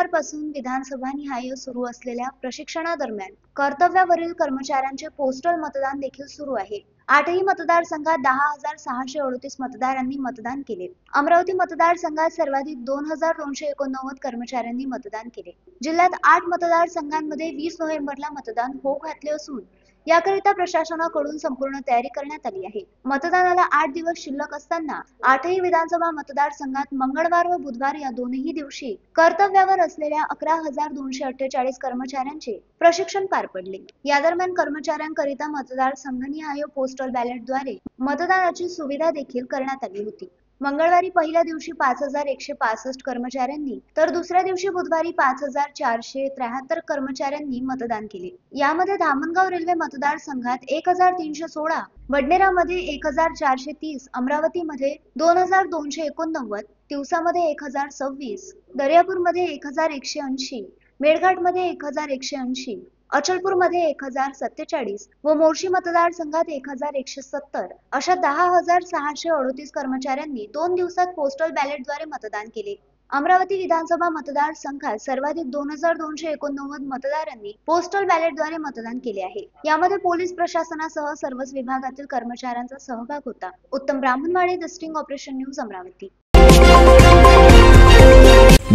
मंगळवारपासून विधानसभानिहाय सुरू असलेल्या प्रशिक्षणादरम्यान कर्तव्यावरील कर्मचाऱ्यांचे पोस्टल मतदान देखील सुरू आहे। 8ही मतदारसंघात 10,638 मतदारांनी मतदान केले। अमरावती मतदारसंघात सर्वाधिक 2,289 कर्मचाऱ्यांनी मतदान केले। जिल्ह्यात 8 मतदारसंघांमध्ये 20 नोव्हेंबरला मतदान होऊ घातले असून याकरिता प्रशासनाकडून संपूर्ण तयारी करण्यात आली आहे। मतदानाला 8 दिवस शिल्लक असताना 8ही विधानसभा मतदारसंघात मंगळवार व बुधवार या दोन्ही दिवशी कर्तव्यावर असलेल्या 11,248 कर्मचाऱ्यांचे प्रशिक्षण पार पडले। या दरम्यान कर्मचाऱ्यांकरिता मतदारसंघनिहाय पोस्टल बॅलेटद्वारे मतदानाची सुविधा देखील करण्यात आली होती। मंगळवारी पहिल्या दिवशी 5,165 कर्मचाऱ्यांनी तर दुसऱ्या दिवशी बुधवारी 5,473 कर्मचाऱ्यांनी मतदान केले। यामध्ये धामणगाव रेल्वे मतदारसंघात 1,316, वडनेरामध्ये 1,430, अमरावतीमध्ये 2,289, तिवसामध्ये 1,026, दर्यापूरमध्ये 1,180, मेळघाटमध्ये 1,180, अचलपूरमध्ये 1,047 व मोर्शी मतदारसंघात 1,170 अशा 10,638 कर्मचाऱ्यांनी 2 दिवसात पोस्टल बॅलेटद्वारे मतदान केले। अमरावती विधानसभा मतदारसंघात सर्वाधिक 2,289 मतदारांनी पोस्टल बॅलेटद्वारे मतदान केले आहे। यामध्ये पोलीस प्रशासनासह सर्वच विभागातील कर्मचाऱ्यांचा सहभाग होता। Uttam Brahmanwade, the sting operation news, Amravati.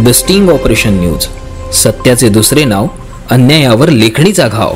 The sting operation news, सत्याचे दुसरे नाव, अन्यायावर लेखणीचा घाव।